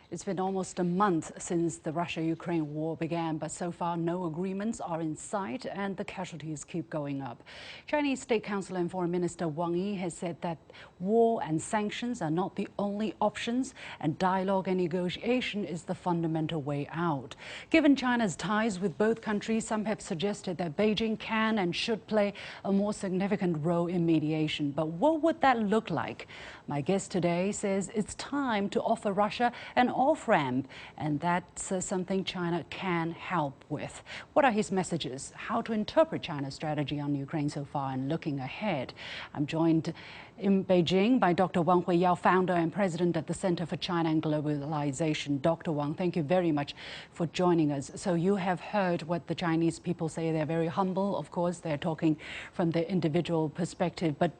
It's been almost a month since the Russia-Ukraine war began, but so far no agreements are in sight and the casualties keep going up. Chinese State Councilor and Foreign Minister Wang has said that war and sanctions are not the only options and dialogue and negotiation is the fundamental way out. Given China's ties with both countries, some have suggested that Beijing can and should play a more significant role in mediation. But what would that look like? My guest today says it's time to offer Russia an off-ramp, and that's something China can help with. What are his messages? How to interpret China's strategy on Ukraine so far and looking ahead? I'm joined in Beijing by Dr. Wang, founder and president at the Center for China and Globalization. Dr. Wang, thank you very much for joining us. So you have heard what the Chinese people say. They're very humble, of course. They're talking from their individual perspective. But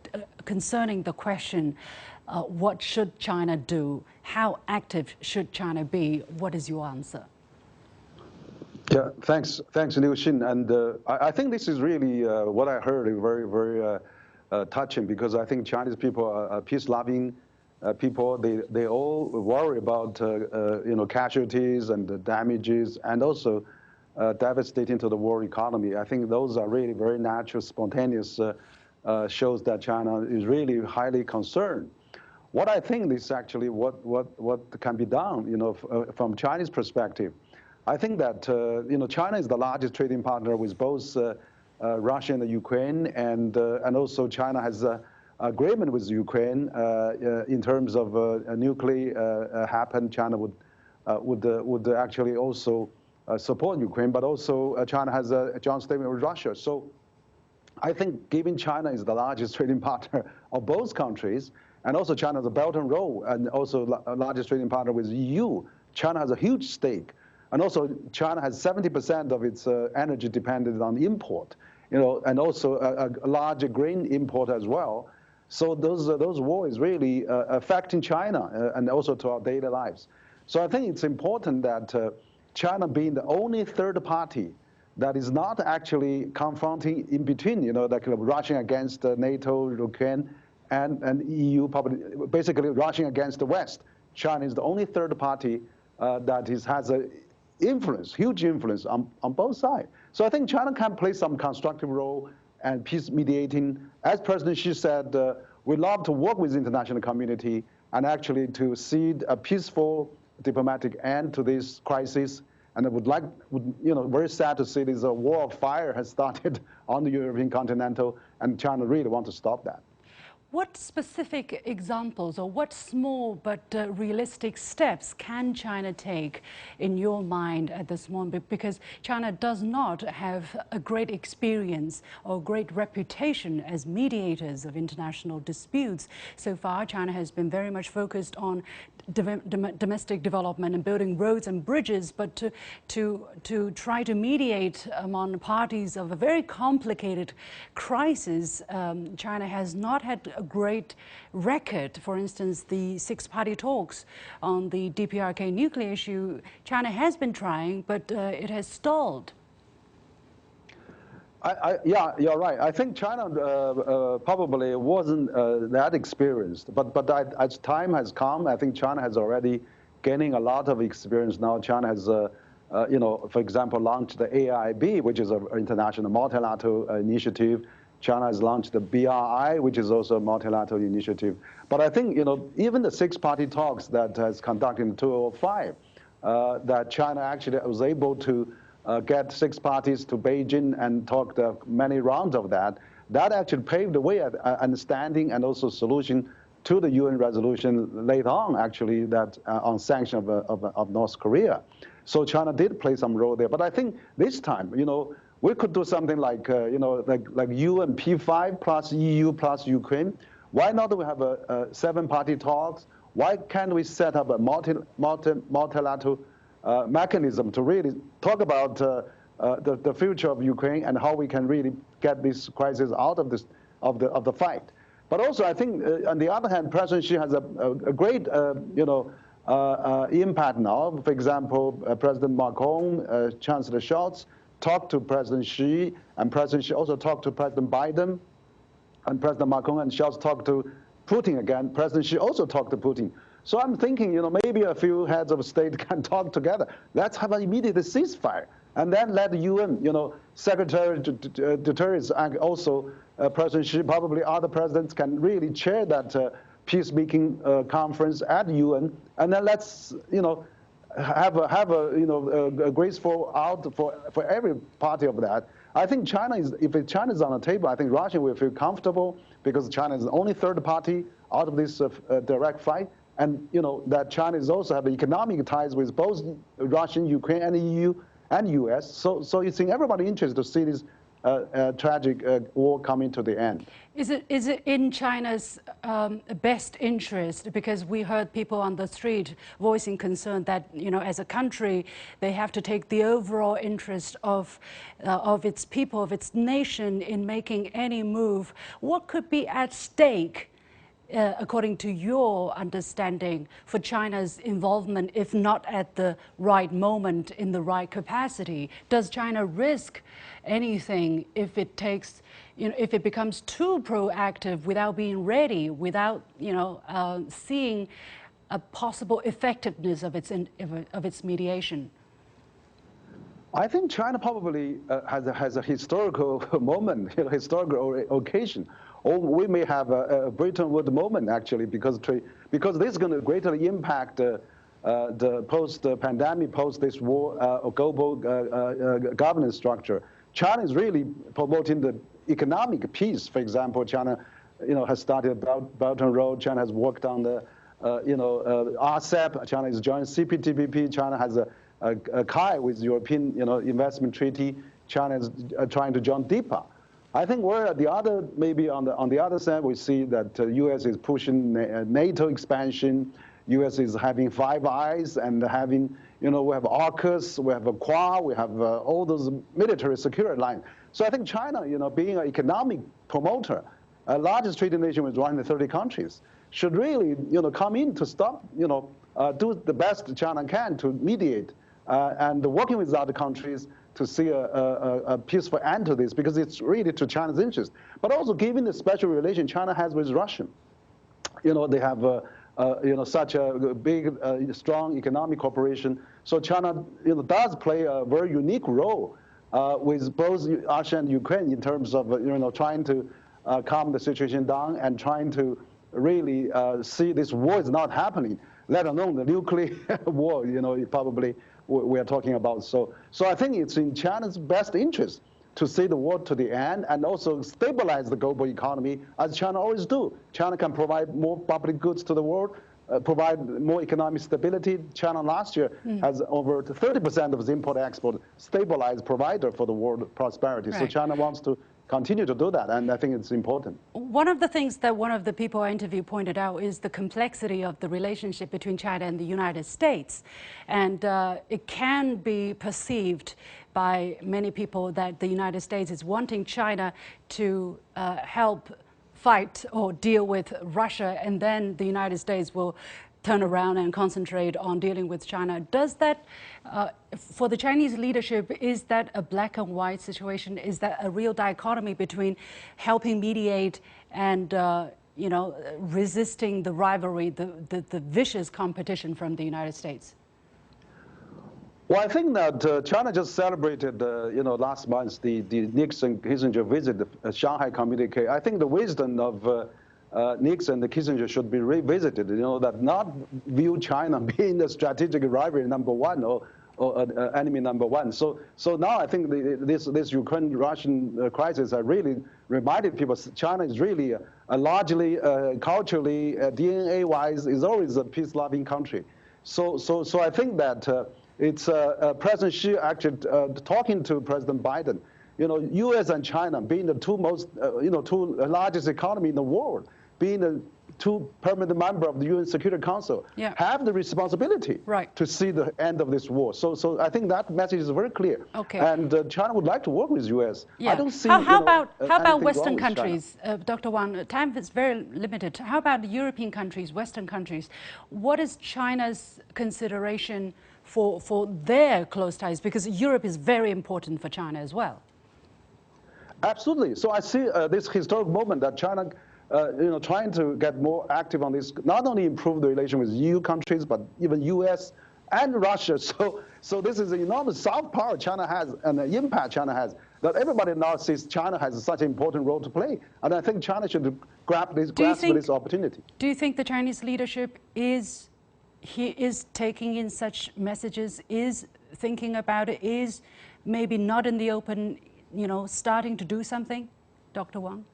concerning the question, what should China do? How active should China be? What is your answer? Yeah, thanks, Liu Xin. And I think this is really what I heard, very, very touching, because I think Chinese people are peace-loving people. They all worry about casualties and the damages, and also devastating to the world economy. I think those are really very natural, spontaneous shows that China is really highly concerned. What I think is actually what can be done, from Chinese perspective. I think that China is the largest trading partner with both Russia and the Ukraine, and also China has an agreement with Ukraine in terms of a nuclear happen. China would actually also support Ukraine, but also China has a joint statement with Russia. So I think given China is the largest trading partner of both countries, and also China has a Belt and Road, and also largest trading partner with EU, China has a huge stake. And also China has 70% of its energy dependent on import, and also a larger grain import as well. So those wars really affecting China and also to our daily lives. So I think it's important that China being the only third party that is not actually confronting in between, like rushing against NATO, Ukraine, and EU, basically rushing against the West. China is the only third party that has a huge influence on both sides. So I think China can play some constructive role and peace mediating. As President Xi said, we love to work with the international community and actually to see a peaceful diplomatic end to this crisis. And I would very sad to see this war of fire has started on the European continental, and China really wants to stop that. What specific examples or what small but realistic steps can China take in your mind at this moment? Because China does not have a great experience or great reputation as mediators of international disputes. So far, China has been very much focused on domestic development and building roads and bridges, but to try to mediate among parties of a very complicated crisis, China has not had a great record. For instance, the six-party talks on the DPRK nuclear issue, China has been trying, but it has stalled. Yeah, you're right. I think China probably wasn't that experienced, but as time has come, I think China has already gaining a lot of experience now. China has, for example, launched the AIB, which is an international multilateral initiative. China has launched the BRI, which is also a multilateral initiative. But I think, even the six-party talks that has conducted in 2005, that China actually was able to get six parties to Beijing and talk many rounds of that. That actually paved the way at understanding and also solution to the UN resolution later on, actually, that on sanction of North Korea. So China did play some role there. But I think this time, we could do something like, like UN P5 plus EU plus Ukraine. Why not we have a seven-party talks? Why can't we set up a multilateral mechanism to really talk about the future of Ukraine and how we can really get this crisis out of the fight? But also, I think, on the other hand, President Xi has a great, impact now. For example, President Macron, Chancellor Scholz, talked to President Xi, and President Xi also talked to President Biden, and President Macron and Scholz talked to Putin again. President Xi also talked to Putin. So I'm thinking, maybe a few heads of state can talk together. Let's have an immediate ceasefire. And then let the UN, Secretary Guterres and also President Xi, probably other presidents can really chair that peacemaking conference at UN. And then let's, have a graceful out for every party of that. I think if China is on the table, I think Russia will feel comfortable because China is the only third party out of this direct fight. And that China is also have economic ties with both Russia, Ukraine, and the EU and US. So it's in everybody's interest to see this tragic war coming to the end. Is it in China's best interest? Because we heard people on the street voicing concern that, as a country, they have to take the overall interest of its people, of its nation in making any move. What could be at stake, according to your understanding, for China's involvement, if not at the right moment, in the right capacity? Does China risk anything if it takes, if it becomes too proactive without being ready, without, seeing a possible effectiveness of its mediation? I think China probably has a historical moment, historical occasion. Or we may have a Bretton Woods moment, actually, because this is going to greatly impact the post-pandemic, post this war, global governance structure. China is really promoting the economic peace. For example, China, has started Belt and Road. China has worked on the, RCEP. China is joining CPTPP. China has a tie with European, investment treaty. China is trying to join DIPA. I think we're at the other, maybe on the other side, we see that the U.S. is pushing NATO expansion. U.S. is having Five Eyes and having, we have AUKUS, we have a Quad, we have all those military security lines. So I think China, being an economic promoter, largest trading nation with 130 countries, should really, come in to stop, do the best China can to mediate and working with other countries to see a peaceful end to this, because it's really to China's interest. But also given the special relation China has with Russia, they have such a big, strong economic cooperation. So China, does play a very unique role with both Russia and Ukraine in terms of, trying to calm the situation down and trying to really see this war is not happening, let alone the nuclear war, probably we are talking about. So I think it's in China's best interest to see the war to the end and also stabilize the global economy, as China always do. China can provide more public goods to the world, provide more economic stability. China last year has over 30% of its import-export stabilized provider for the world prosperity. Right. So China wants to continue to do that, and I think it's important. One of the things that one of the people I interviewed pointed out is the complexity of the relationship between China and the United States. And it can be perceived by many people that the United States is wanting China to help fight or deal with Russia, and then the United States will turn around and concentrate on dealing with China. Does that, for the Chinese leadership, is that a black and white situation? Is that a real dichotomy between helping mediate and, resisting the rivalry, the vicious competition from the United States? Well, I think that China just celebrated, last month, the Nixon-Kissinger visit, the Shanghai Communique. I think the wisdom of Nixon and Kissinger should be revisited, that not view China being the strategic rivalry number one or enemy number one. So now I think this Ukraine-Russian crisis has really reminded people China is really a largely, culturally, DNA-wise, is always a peace-loving country. So I think that it's President Xi actually talking to President Biden. U.S. and China being the two largest economy in the world, being the two permanent member of the UN Security Council, have the responsibility to see the end of this war. So I think that message is very clear. Okay. And China would like to work with U.S. Yeah. I don't see. How about Western countries, Dr. Wang? Time is very limited. How about European countries, Western countries? What is China's consideration for their close ties? Because Europe is very important for China as well. Absolutely. So I see this historic moment that China trying to get more active on this, not only improve the relation with EU countries, but even US and Russia. So this is an enormous soft power China has and the impact China has that everybody now sees China has such an important role to play. And I think China should grasp this opportunity. Do you think the Chinese leadership is taking in such messages, is thinking about it, is maybe not in the open, starting to do something, Dr. Wang?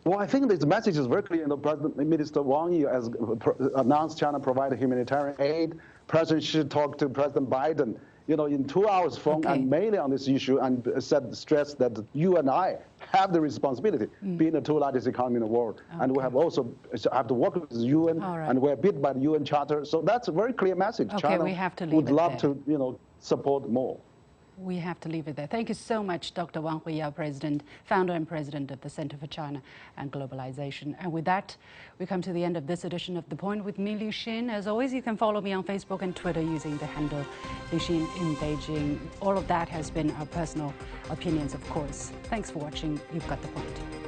Well, I think this message is very clear. President Minister Wang has announced China provided humanitarian aid. President Xi talked to President Biden, in 2 hours phone and mainly on this issue and stressed that you and I have the responsibility, being the two largest economy in the world. Okay. And we have also have to work with the UN, and we're bid by the UN Charter. So that's a very clear message. Okay, China we have to leave would love to, support more. We have to leave it there. Thank you so much, Dr. Wang Huiyao, founder and president of the Center for China and Globalization. And with that, we come to the end of this edition of The Point with me, Liu Xin. As always, you can follow me on Facebook and Twitter using the handle Liu Xin in Beijing. All of that has been our personal opinions, of course. Thanks for watching. You've got The Point.